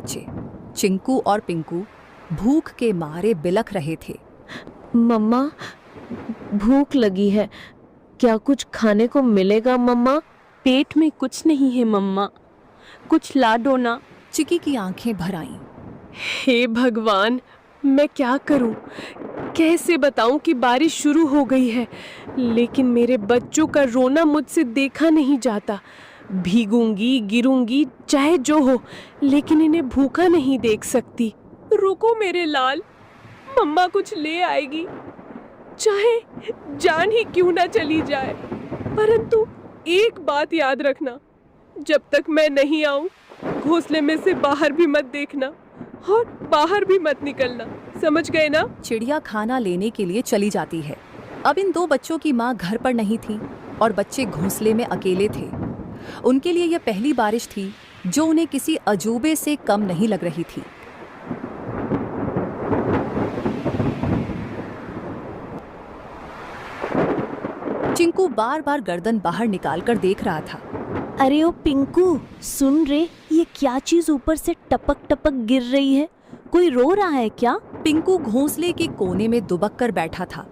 बच्चे चिंकू और पिंकू भूख के मारे बिलख रहे थे। मम्मा, भूख लगी है, क्या कुछ खाने को मिलेगा मम्मा? पेट में कुछ नहीं है मम्मा, कुछ ला दो ना। चिकी की आंखें भर आईं। हे भगवान, मैं क्या करूं? कैसे बताऊं कि बारिश शुरू हो गई है, लेकिन मेरे बच्चों का रोना मुझसे देखा नहीं जाता। भीगूंगी, गिरूंगी, चाहे जो हो, लेकिन इन्हें भूखा नहीं देख सकती। रुको मेरे लाल, मम्मा कुछ ले आएगी, चाहे जान ही क्यों ना चली जाए। परंतु एक बात याद रखना, जब तक मैं नहीं आऊं, घोंसले में से बाहर भी मत देखना और बाहर भी मत निकलना, समझ गए ना? चिड़िया खाना लेने के लिए चली जाती है। अब इन दो बच्चों की माँ घर पर नहीं थी और बच्चे घोंसले में अकेले थे। उनके लिए यह पहली बारिश थी जो उन्हें किसी अजूबे से कम नहीं लग रही थी। चिंकू बार बार गर्दन बाहर निकालकर देख रहा था। अरे ओ पिंकू, सुन रे, ये क्या चीज ऊपर से टपक टपक गिर रही है? कोई रो रहा है क्या? पिंकू घोंसले के कोने में दुबक कर बैठा था।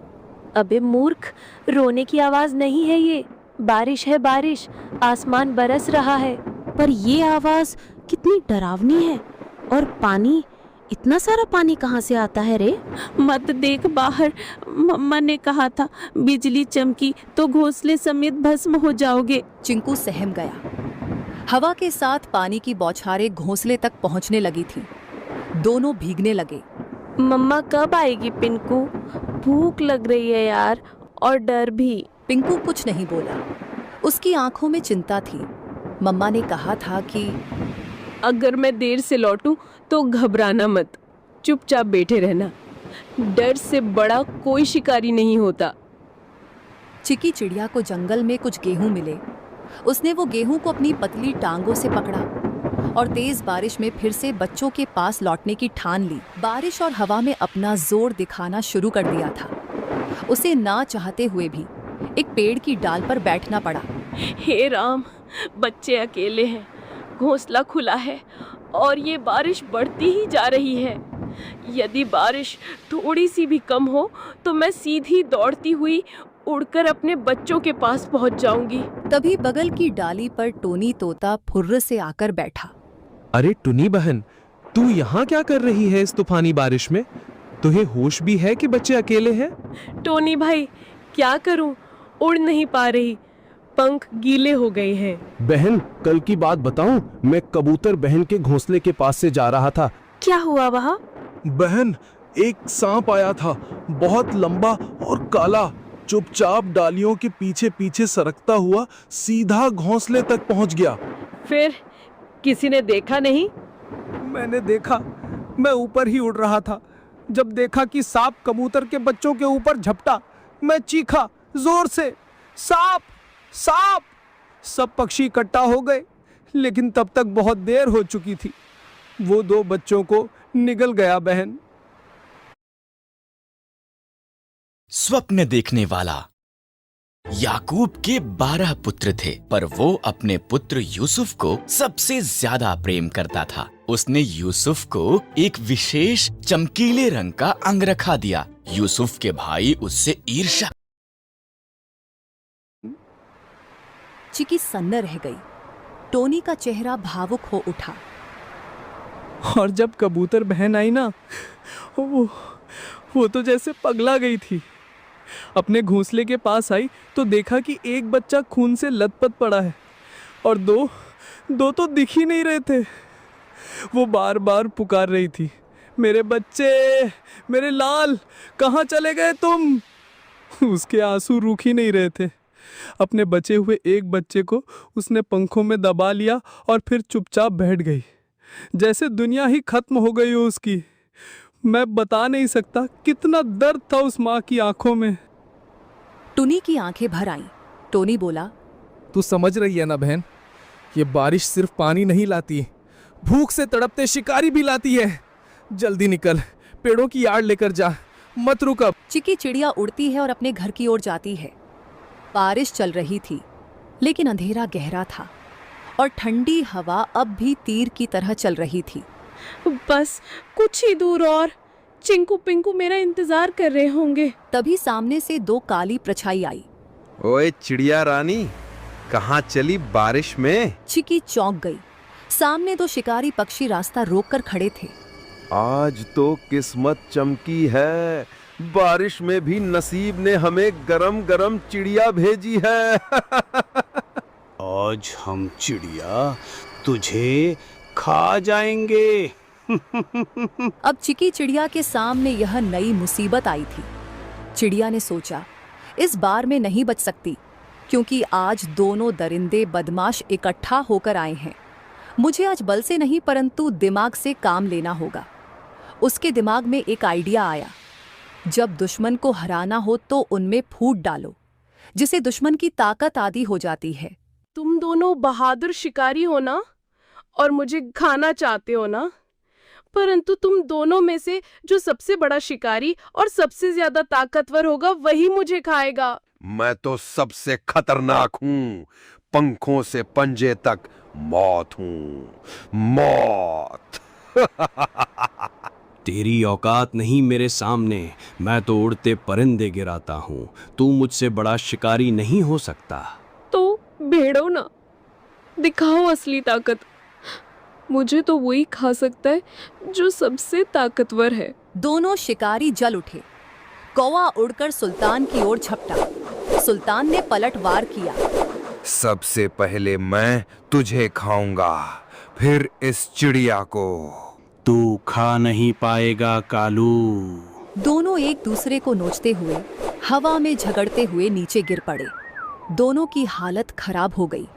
अबे मूर्ख, रोने की आवाज नहीं है ये, बारिश है बारिश, आसमान बरस रहा है। पर ये आवाज कितनी डरावनी है। और पानी, इतना सारा पानी कहाँ से आता है रे? मत देख बाहर, मम्मा ने कहा था बिजली चमकी तो घोंसले समेत भस्म हो जाओगे। चिंकू सहम गया। हवा के साथ पानी की बौछारें घोंसले तक पहुंचने लगी थी। दोनों भीगने लगे। मम्मा कब आएगी पिंकू? भूख लग रही है यार, और डर भी। पिंकू कुछ नहीं बोला। उसकी आंखों में चिंता थी। मम्मा ने कहा था कि अगर मैं देर से लौटूं तो घबराना मत, चुपचाप बैठे रहना, डर से बड़ा कोई शिकारी नहीं होता। चिकी चिड़िया को जंगल में कुछ गेहूं मिले। उसने वो गेहूं को अपनी पतली टांगों से पकड़ा और तेज बारिश में फिर से बच्चों के पास लौटने की ठान ली। बारिश और हवा में अपना जोर दिखाना शुरू कर दिया था। उसे ना चाहते हुए भी एक पेड़ की डाल पर बैठना पड़ा। हे राम, बच्चे अकेले हैं, घोंसला खुला है और ये बारिश बढ़ती ही जा रही है। यदि बारिश थोड़ी सी भी कम हो तो मैं सीधी दौड़ती हुई उड़कर अपने बच्चों के पास पहुंच जाऊंगी। तभी बगल की डाली पर टोनी तोता फुर्र से आकर बैठा। अरे टुनी बहन, तू यहाँ क्या कर रही है इस तूफानी बारिश में? तुझे होश भी है कि बच्चे अकेले हैं? टोनी भाई, क्या करूं, उड़ नहीं पा रही, पंख गीले हो गए हैं। बहन, कल की बात बताऊं, मैं कबूतर बहन के घोंसले के पास से जा रहा था। क्या हुआ वहाँ? बहन, एक सांप आया था, बहुत लंबा और काला, चुपचाप डालियों के पीछे पीछे सरकता हुआ सीधा घोंसले तक पहुंच गया। फिर किसी ने देखा नहीं? मैंने देखा, मैं ऊपर ही उड़ रहा था। जब देखा कि सांप कबूतर के बच्चों के ऊपर झपटा, मैं चीखा जोर से, सांप सांप। सब पक्षी इकट्ठा हो गए, लेकिन तब तक बहुत देर हो चुकी थी। वो दो बच्चों को निगल गया बहन। स्वप्न देखने वाला। याकूब के 12 पुत्र थे, पर वो अपने पुत्र यूसुफ को सबसे ज्यादा प्रेम करता था। उसने यूसुफ को एक विशेष चमकीले रंग का अंगरखा दिया। यूसुफ के भाई उससे ईर्ष्या। चिकी सन्न रह गई। टोनी का चेहरा भावुक हो उठा। और जब कबूतर बहन आई ना, वो तो जैसे पगला गई थी। अपने घोंसले के पास आई तो देखा कि एक बच्चा खून से लथपथ पड़ा है और दो तो दिख ही नहीं रहे थे। वो बार बार पुकार रही थी, मेरे बच्चे, मेरे लाल, कहाँ चले गए तुम? उसके आंसू रुक ही नहीं रहे थे। अपने बचे हुए एक बच्चे को उसने पंखों में दबा लिया और फिर चुपचाप बैठ गई, जैसे दुनिया ही खत्म हो गई हो उसकी। मैं बता नहीं सकता कितना दर्द था उस माँ की आंखों में। टुनी की आंखें भर आईं। टोनी बोला, तू समझ रही है ना बहन, ये बारिश सिर्फ पानी नहीं लाती, भूख से तड़पते शिकारी भी लाती है। जल्दी निकल, पेड़ों की आड़ लेकर जा, मत रुक अब। चिकी चिड़िया उड़ती है और अपने घर की ओर जाती है। बारिश चल रही थी, लेकिन अंधेरा गहरा था और ठंडी हवा अब भी तीर की तरह चल रही थी। बस कुछ ही दूर और। चिंकू पिंकू मेरा इंतजार कर रहे होंगे। तभी सामने से दो काली परछाई आई। ओए चिड़िया रानी, कहाँ चली बारिश में? चिकी चौंक गई। सामने दो शिकारी पक्षी रास्ता रोककर खड़े थे। आज तो किस्मत चमकी है, बारिश में भी नसीब ने हमें गरम गरम चिड़िया भेजी है। आज हम चिड़िया तुझे खा जाएंगे। अब चिकी चिड़िया के सामने यह नई मुसीबत आई थी। चिड़िया ने सोचा, इस बार मैं नहीं बच सकती, क्योंकि आज दोनों दरिंदे बदमाश इकट्ठा होकर आए हैं। मुझे आज बल से नहीं परंतु दिमाग से काम लेना होगा। उसके दिमाग में एक आइडिया आया। जब दुश्मन को हराना हो तो उनमें फूट डालो, जिसे दुश्मन की ताकत आदि हो जाती है। तुम दोनों बहादुर शिकारी हो ना, और मुझे खाना चाहते हो ना, परंतु तुम दोनों में से जो सबसे बड़ा शिकारी और सबसे ज्यादा ताकतवर होगा वही मुझे खाएगा। मैं तो सबसे खतरनाक हूँ, पंखों से पंजे तक मौत हूँ, मौत। तेरी औकात नहीं मेरे सामने, मैं तो उड़ते परिंदे गिराता हूँ। तू मुझसे बड़ा शिकारी नहीं हो सकता। तो भेड़ो ना, दिखाओ असली ताकत। मुझे तो वही खा सकता है जो सबसे ताकतवर है। दोनों शिकारी जल उठे। कौवा उड़कर सुल्तान की ओर झपटा। सुल्तान ने पलटवार किया। सबसे पहले मैं तुझे खाऊंगा, फिर इस चिड़िया को। तू खा नहीं पाएगा कालू। दोनों एक दूसरे को नोचते हुए हवा में झगड़ते हुए नीचे गिर पड़े। दोनों की हालत खराब हो गई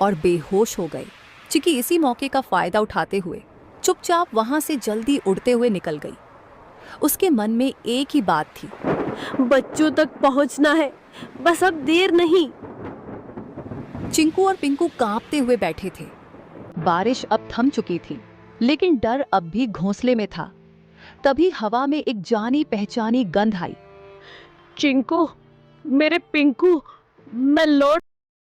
और बेहोश हो गए। चिकी इसी मौके का फायदा उठाते हुए चुपचाप वहां से जल्दी उड़ते हुए निकल गई। उसके मन में एक ही बात थी, बच्चों तक पहुंचना है, बस अब देर नहीं। चिंकू और पिंकू कांपते हुए बैठे थे। बारिश अब थम चुकी थी, लेकिन डर अब भी घोंसले में था। तभी हवा में एक जानी पहचानी गंध आई। चिंकू, मेरे पिंकू, मैं लौट